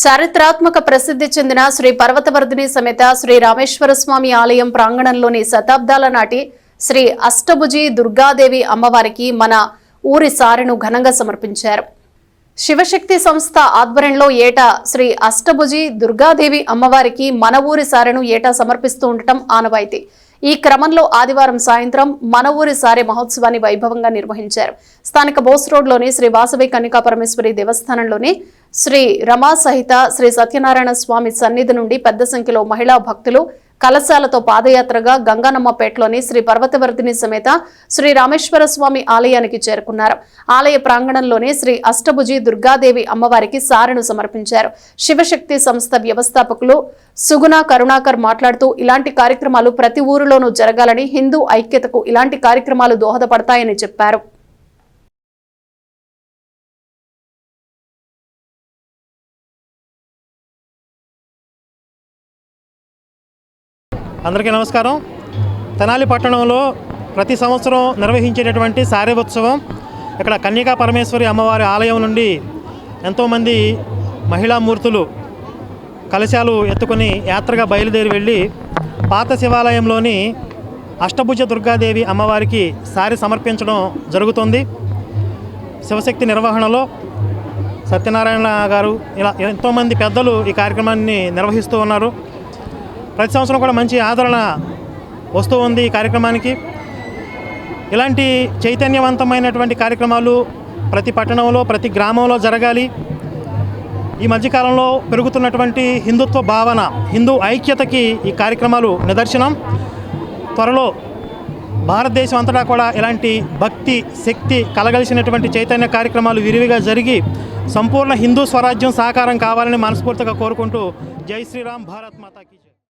చారిత్రాత్మక ప్రసిద్ధి చెందిన శ్రీ పర్వతవర్ధిని సమేత శ్రీ రామేశ్వర స్వామి ఆలయం ప్రాంగణంలోని శతాబ్దాల నాటి శ్రీ అష్టభుజి దుర్గాదేవి అమ్మవారికి మన ఊరి సారెను ఘనంగా సమర్పించారు. శివశక్తి సంస్థ ఆధ్వర్యంలో ఏటా శ్రీ అష్టభుజి దుర్గాదేవి అమ్మవారికి మన ఊరి సారెను ఏటా సమర్పిస్తూ ఉండటం ఆనవాయితీ. ఈ క్రమంలో ఆదివారం సాయంత్రం మన ఊరి సారె మహోత్సవాన్ని వైభవంగా నిర్వహించారు. స్థానిక బోస్ రోడ్లోని శ్రీ వాసవి కన్నికా పరమేశ్వరి దేవస్థానంలోని శ్రీ రమా సహిత శ్రీ సత్యనారాయణ స్వామి సన్నిధి నుండి పెద్ద సంఖ్యలో మహిళా భక్తులు కలశాలతో పాదయాత్రగా గంగానమ్మపేటలోని శ్రీ పర్వతవర్ధిని సమేత శ్రీ రామేశ్వర స్వామి ఆలయానికి చేరుకున్నారు. ఆలయ ప్రాంగణంలోనే శ్రీ అష్టభుజి దుర్గాదేవి అమ్మవారికి సారెను సమర్పించారు. శివశక్తి సంస్థ వ్యవస్థాపకులు సుగుణ కరుణాకర్ మాట్లాడుతూ ఇలాంటి కార్యక్రమాలు ప్రతి ఊరిలోనూ జరగాలని, హిందూ ఐక్యతకు ఇలాంటి కార్యక్రమాలు దోహదపడతాయని చెప్పారు. అందరికీ నమస్కారం. తెనాలి పట్టణంలో ప్రతి సంవత్సరం నిర్వహించేటటువంటి సారె ఉత్సవం ఇక్కడ కన్యకా పరమేశ్వరి అమ్మవారి ఆలయం నుండి ఎంతోమంది మహిళామూర్తులు కలశాలు ఎత్తుకొని యాత్రగా బయలుదేరి వెళ్ళి పాత శివాలయంలోని అష్టభుజ దుర్గాదేవి అమ్మవారికి సారె సమర్పించడం జరుగుతుంది. శివశక్తి నిర్వహణలో సత్యనారాయణ గారు ఇలా ఎంతోమంది పెద్దలు ఈ కార్యక్రమాన్ని నిర్వహిస్తూ ఉన్నారు. ప్రతి సంవత్సరం కూడా మంచి ఆదరణ వస్తూ ఉంది ఈ కార్యక్రమానికి. ఇలాంటి చైతన్యవంతమైనటువంటి కార్యక్రమాలు ప్రతి పట్టణంలో ప్రతి గ్రామంలో జరగాలి. ఈ మధ్యకాలంలో పెరుగుతున్నటువంటి హిందుత్వ భావన, హిందూ ఐక్యతకి ఈ కార్యక్రమాలు నిదర్శనం. త్వరలో భారతదేశం అంతటా కూడా ఇలాంటి భక్తి శక్తి కలగలిసినటువంటి చైతన్య కార్యక్రమాలు విరివిగా జరిగి సంపూర్ణ హిందూ స్వరాజ్యం సాకారం కావాలని మనస్ఫూర్తిగా కోరుకుంటూ జై శ్రీరామ్, భారత్ మాతాకి.